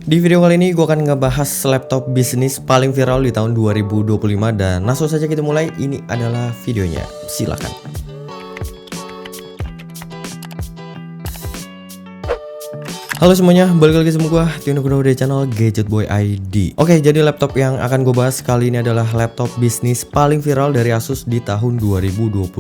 Di video kali ini gue akan ngebahas laptop bisnis paling viral di tahun 2025 dan langsung saja kita mulai. Ini adalah videonya, silakan. Halo semuanya, balik lagi sama gue Tino Kudo dari channel Gadget Boy ID. Oke, jadi laptop yang akan gue bahas kali ini adalah laptop bisnis paling viral dari Asus di tahun 2025.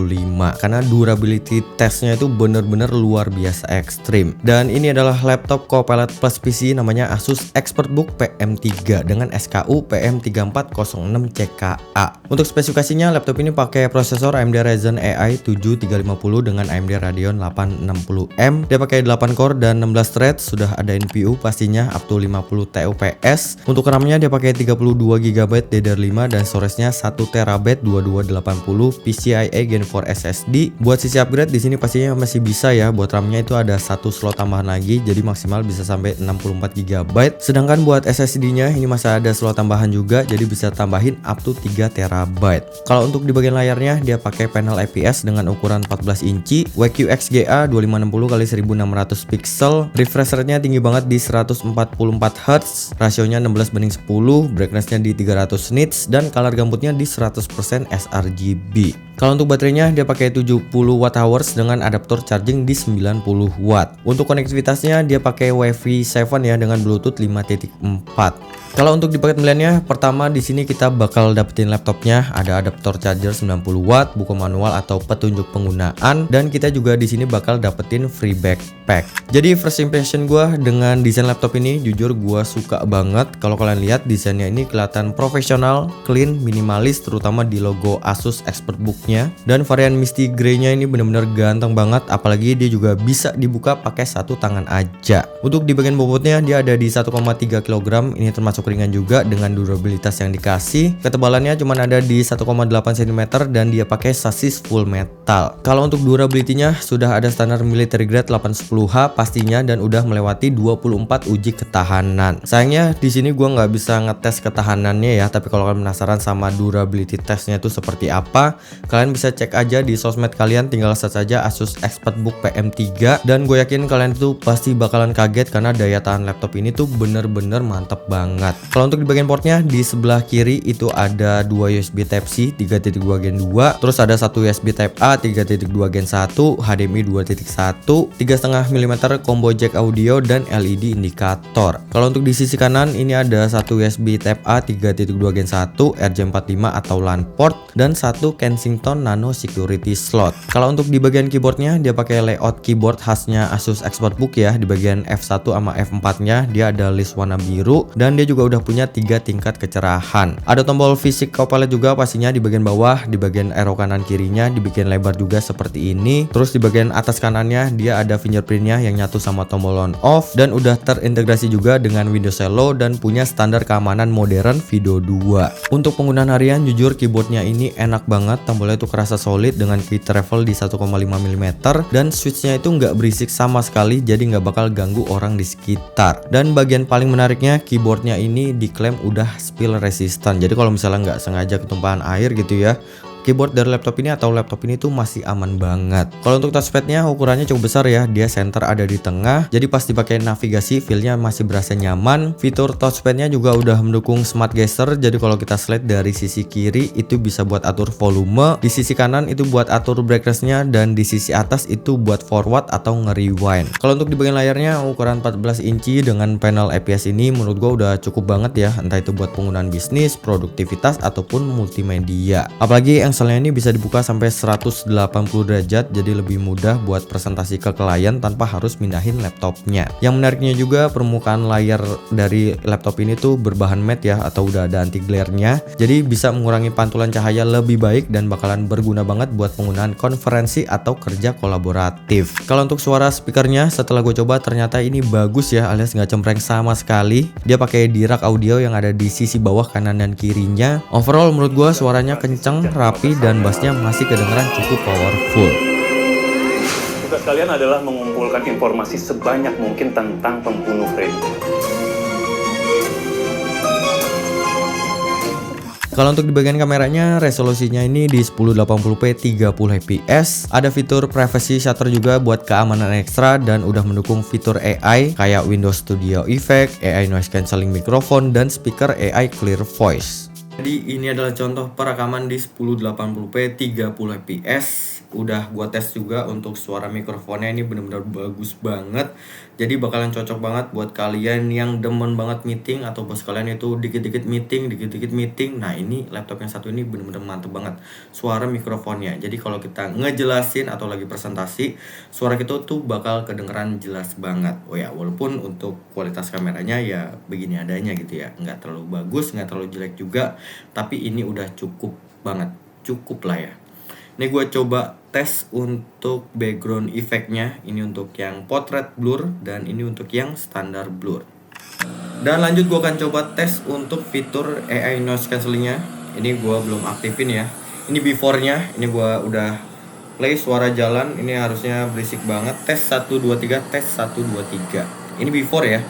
Karena durability testnya itu bener-bener luar biasa ekstrim. Dan ini adalah laptop Copilot Plus PC namanya Asus ExpertBook PM3 dengan SKU PM3406CKA. Untuk spesifikasinya, laptop ini pakai prosesor AMD Ryzen AI 7350 dengan AMD Radeon 860M. Dia pakai 8 core dan 16 thread. Sudah ada NPU pastinya up to 50 TOPS. Untuk RAM-nya dia pakai 32GB DDR5 dan storage-nya 1TB 2280 PCIe Gen 4 SSD. Buat sisi upgrade di sini pastinya masih bisa ya. Buat RAM-nya itu ada satu slot tambahan lagi, jadi maksimal bisa sampai 64GB. Sedangkan buat SSD-nya ini masih ada slot tambahan juga, jadi bisa tambahin up to 3TB. Kalau untuk di bagian layarnya dia pakai panel IPS dengan ukuran 14 inci, WQXGA 2560x1600 pixel, refresh rate-nya tinggi banget di 144Hz, rasionya 16:10, brightness-nya di 300 nits, dan color gambutnya di 100% sRGB. Kalau untuk baterainya dia pakai 70 Wh dengan adaptor charging di 90 Watt. Untuk konektivitasnya dia pakai Wi-Fi 7 ya dengan Bluetooth 5.4. Kalau untuk di paket pembeliannya, pertama di sini kita bakal dapetin laptopnya, ada adaptor charger 90 Watt, buku manual atau petunjuk penggunaan, dan kita juga di sini bakal dapetin free backpack. Jadi first impression gue dengan desain laptop ini, jujur gue suka banget. Kalau kalian lihat desainnya ini kelihatan profesional, clean, minimalis, terutama di logo Asus ExpertBook-nya. Dan varian Misty Grey-nya ini bener-bener ganteng banget, apalagi dia juga bisa dibuka pakai satu tangan aja. Untuk di bagian bobotnya dia ada di 1,3 kg, ini termasuk ringan juga dengan durabilitas yang dikasih. Ketebalannya cuma ada di 1,8 cm dan dia pakai sasis full metal. Kalau untuk durability-nya sudah ada standar military grade 810H pastinya dan udah melewati 24 uji ketahanan. Sayangnya di sini gua nggak bisa ngetes ketahanannya ya, tapi kalau kalian penasaran sama durability testnya itu seperti apa, kalian bisa cek aja di sosmed kalian, tinggal search aja Asus ExpertBook PM3 dan gue yakin kalian itu pasti bakalan kaget karena daya tahan laptop ini tuh bener-bener mantep banget. Kalau untuk di bagian portnya di sebelah kiri itu ada dua USB Type-C 3.2 Gen 2, terus ada satu USB Type-A 3.2 Gen 1, HDMI 2.1, 3,5 mm combo jack audio dan LED indikator. Kalau untuk di sisi kanan ini ada satu USB Type-A 3.2 Gen 1, RJ45 atau LAN port dan satu Kensington Nano Security slot. Kalau untuk di bagian keyboardnya dia pakai layout keyboard khasnya Asus ExpertBook ya. Di bagian F1 sama F4-nya dia ada list warna biru dan dia juga udah punya 3 tingkat kecerahan. Ada tombol fisik Copilot juga pastinya di bagian bawah, di bagian arrow kanan kirinya dibikin lebar juga seperti ini. Terus di bagian atas kanannya dia ada fingerprintnya yang nyatu sama tombol on off dan udah terintegrasi juga dengan Windows Hello dan punya standar keamanan modern FIDO 2. Untuk penggunaan harian jujur keyboardnya ini enak banget, tombolnya itu kerasa solid dengan quick travel di 1,5 mm dan switchnya itu nggak berisik sama sekali, jadi nggak bakal ganggu orang di sekitar. Dan bagian paling menariknya keyboardnya ini diklaim udah spill resistant, jadi kalau misalnya nggak sengaja ketumpahan air gitu ya, keyboard dari laptop ini atau laptop ini tuh masih aman banget. Kalau untuk touchpadnya ukurannya cukup besar ya, dia center ada di tengah, jadi pas dipakai navigasi feelnya masih berasa nyaman. Fitur touchpadnya juga udah mendukung smart gesture, jadi kalau kita slide dari sisi kiri itu bisa buat atur volume, di sisi kanan itu buat atur brightness-nya, dan di sisi atas itu buat forward atau nge-rewind. Kalau untuk di bagian layarnya ukuran 14 inci dengan panel IPS ini menurut gua udah cukup banget ya, entah itu buat penggunaan bisnis, produktivitas ataupun multimedia. Apalagi yang Penselnya ini bisa dibuka sampai 180 derajat, jadi lebih mudah buat presentasi ke klien tanpa harus mindahin laptopnya. Yang menariknya juga permukaan layar dari laptop ini tuh berbahan matte ya, atau udah ada anti glare-nya, jadi bisa mengurangi pantulan cahaya lebih baik dan bakalan berguna banget buat penggunaan konferensi atau kerja kolaboratif. Kalau untuk suara speakernya setelah gue coba ternyata ini bagus ya, alias nggak cempreng sama sekali. Dia pakai di-rak audio yang ada di sisi bawah kanan dan kirinya. Overall menurut gue suaranya kenceng, rapi, dan bassnya masih kedengeran cukup powerful. Tugas kalian adalah mengumpulkan informasi sebanyak mungkin tentang pembunuh Freddy. Kalau untuk di bagian kameranya, resolusinya ini di 1080p 30 fps. Ada fitur privacy shutter juga buat keamanan ekstra dan udah mendukung fitur AI kayak Windows Studio Effect, AI noise cancelling microphone, dan speaker AI clear voice. Jadi ini adalah contoh perekaman di 1080p 30 fps. Udah gua tes juga untuk suara mikrofonnya, ini bener-bener bagus banget. Jadi bakalan cocok banget buat kalian yang demen banget meeting atau bos kalian itu dikit-dikit meeting. Nah, ini laptop yang satu ini bener-bener mantep banget suara mikrofonnya. Jadi kalau kita ngejelasin atau lagi presentasi, suara kita tuh bakal kedengeran jelas banget. Oh ya, walaupun untuk kualitas kameranya ya begini adanya gitu ya, nggak terlalu bagus, nggak terlalu jelek juga, tapi ini udah cukup banget, cukup lah ya. Ini gue coba tes untuk background effect-nya. Ini untuk yang portrait blur dan ini untuk yang standar blur. Dan lanjut gue akan coba tes untuk fitur AI noise cancellingnya. Ini gue belum aktifin ya. Ini before-nya. Ini gue udah play suara jalan. Ini harusnya berisik banget. Tes 1 2 3, tes 1 2 3. Ini before ya.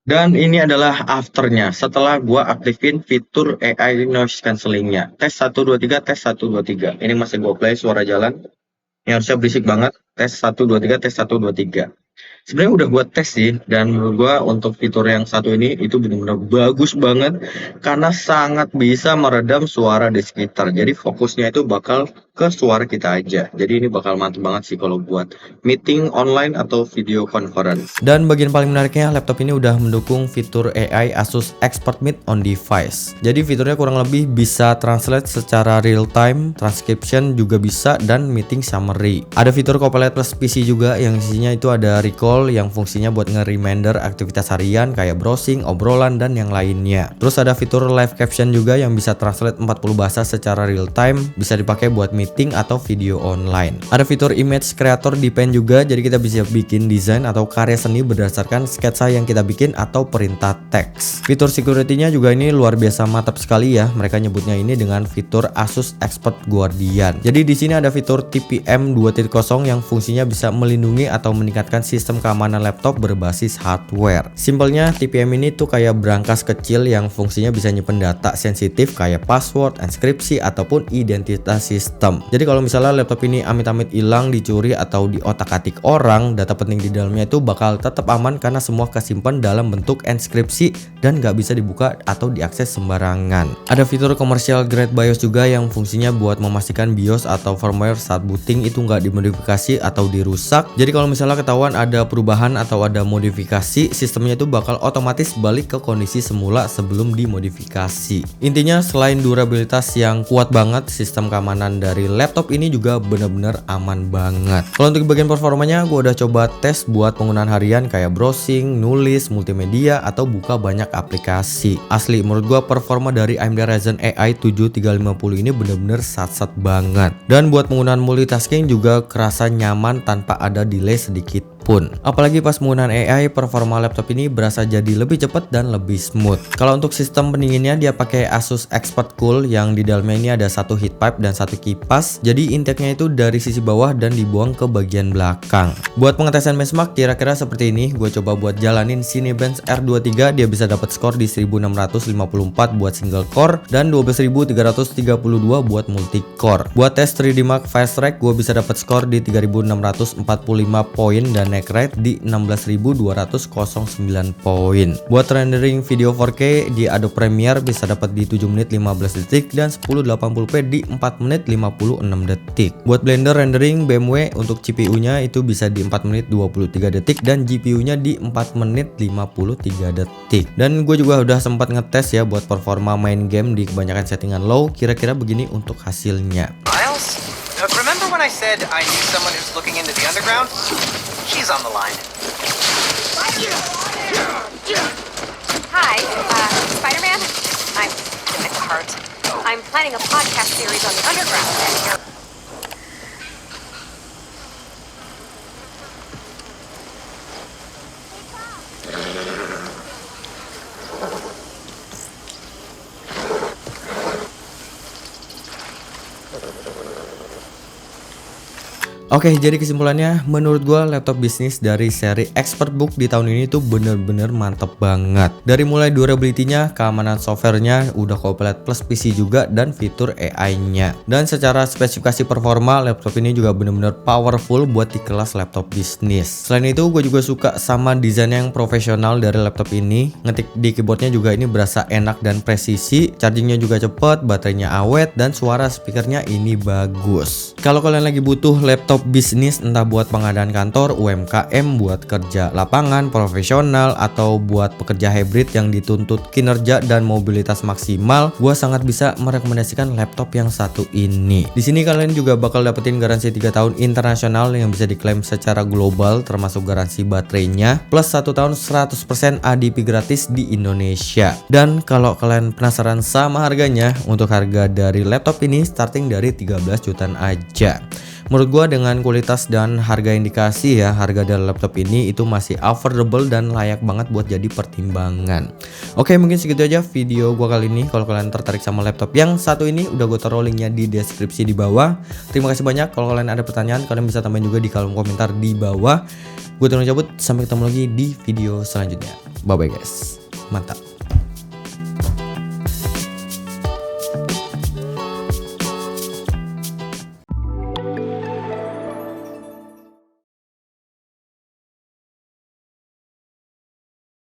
Dan ini adalah afternya setelah gua aktifin fitur AI noise cancellingnya. Tes 1 2 3, tes 1 2 3. Ini masih gua play suara jalan. Ini harusnya berisik banget. Tes 1 2 3, tes 1 2 3. Sebenarnya udah gua tes sih, dan menurut gua untuk fitur yang satu ini itu benar-benar bagus banget karena sangat bisa meredam suara di sekitar. Jadi fokusnya itu bakal ke suara kita aja. Jadi ini bakal mantap banget sih kalau buat meeting online atau video conference. Dan bagian paling menariknya, laptop ini udah mendukung fitur AI Asus Expert Meet on Device. Jadi fiturnya kurang lebih bisa translate secara real time, transcription juga bisa, dan meeting summary. Ada fitur Copilot plus PC juga yang isinya itu ada recall yang fungsinya buat nge-reminder aktivitas harian kayak browsing, obrolan, dan yang lainnya. Terus ada fitur live caption juga yang bisa translate 40 bahasa secara real time, bisa dipakai buat meeting atau video online. Ada fitur image creator di pen juga, jadi kita bisa bikin desain atau karya seni berdasarkan sketsa yang kita bikin atau perintah teks. Fitur security-nya juga ini luar biasa mantap sekali ya. Mereka nyebutnya ini dengan fitur Asus Expert Guardian. Jadi di sini ada fitur TPM 2.0 yang fungsinya bisa melindungi atau meningkatkan sistem keamanan laptop berbasis hardware. Simpelnya, TPM ini tuh kayak brankas kecil yang fungsinya bisa nyimpen data sensitif kayak password, inskripsi, ataupun identitas sistem. Jadi kalau misalnya laptop ini amit-amit hilang, dicuri, atau diotak-atik orang, data penting di dalamnya itu bakal tetap aman karena semua kesimpan dalam bentuk inskripsi dan nggak bisa dibuka atau diakses sembarangan. Ada fitur commercial grade BIOS juga yang fungsinya buat memastikan BIOS atau firmware saat booting itu nggak dimodifikasi atau dirusak. Jadi kalau misalnya ketahuan ada perubahan atau ada modifikasi, sistemnya itu bakal otomatis balik ke kondisi semula sebelum dimodifikasi. Intinya selain durabilitas yang kuat banget, sistem keamanan dari laptop ini juga benar-benar aman banget. Kalau untuk bagian performanya, gue udah coba tes buat penggunaan harian kayak browsing, nulis, multimedia, atau buka banyak aplikasi. Asli, menurut gue performa dari AMD Ryzen AI 7 350 ini benar-benar sat-sat banget. Dan buat penggunaan multitasking juga kerasa nyaman tanpa ada delay sedikit pun. Apalagi pas penggunaan AI, performa laptop ini berasa jadi lebih cepat dan lebih smooth. Kalau untuk sistem pendinginnya, dia pakai Asus Expert Cool yang di dalamnya ini ada satu heat pipe dan satu kipas. Jadi intake-nya itu dari sisi bawah dan dibuang ke bagian belakang. Buat pengetesan benchmark kira-kira seperti ini. Gue coba buat jalanin Cinebench R23, dia bisa dapat skor di 1654 buat single core dan 12332 buat multi core. Buat tes 3D Mark Fast Track, gue bisa dapat skor di 3645 poin dan neck rate di 16.209 poin. Buat rendering video 4K di Adobe Premiere bisa dapat di 7 menit 15 detik dan 1080p di 4 menit 56 detik. Buat Blender rendering BMW untuk CPU-nya itu bisa di 4 menit 23 detik dan GPU-nya di 4 menit 53 detik. Dan gue juga udah sempat ngetes ya buat performa main game di kebanyakan settingan low. Kira-kira begini untuk hasilnya. Miles, remember when I said I knew someone who's looking into the underground? She's on the line. Hi, Spider-Man. I'm Danica Hart. I'm planning a podcast series on the underground. And you're... Oke, jadi kesimpulannya menurut gua laptop bisnis dari seri ExpertBook di tahun ini tuh bener-bener mantep banget. Dari mulai durability-nya, keamanan software-nya udah komplit plus PC juga dan fitur AI-nya. Dan secara spesifikasi performa, laptop ini juga bener-bener powerful buat di kelas laptop bisnis. Selain itu, gue juga suka sama desain yang profesional dari laptop ini. Ngetik di keyboardnya juga ini berasa enak dan presisi. Chargingnya juga cepet, baterainya awet, dan suara speakernya ini bagus. Kalau kalian lagi butuh laptop bisnis entah buat pengadaan kantor, UMKM, buat kerja lapangan, profesional, atau buat pekerja hybrid yang dituntut kinerja dan mobilitas maksimal, gua sangat bisa merekomendasikan laptop yang satu ini. Di sini kalian juga bakal dapetin garansi 3 tahun internasional yang bisa diklaim secara global termasuk garansi baterainya plus 1 tahun 100% ADP gratis di Indonesia. Dan kalau kalian penasaran sama harganya, untuk harga dari laptop ini starting dari 13 jutaan aja. Menurut gua dengan kualitas dan harga yang dikasih ya, harga dari laptop ini itu masih affordable dan layak banget buat jadi pertimbangan. Oke, mungkin segitu aja video gua kali ini. Kalau kalian tertarik sama laptop yang satu ini, udah gua taruh linknya di deskripsi di bawah. Terima kasih banyak. Kalau kalian ada pertanyaan, kalian bisa tambahin juga di kolom komentar di bawah. Gue Tino cabut, sampai ketemu lagi di video selanjutnya. Bye bye guys, mantap.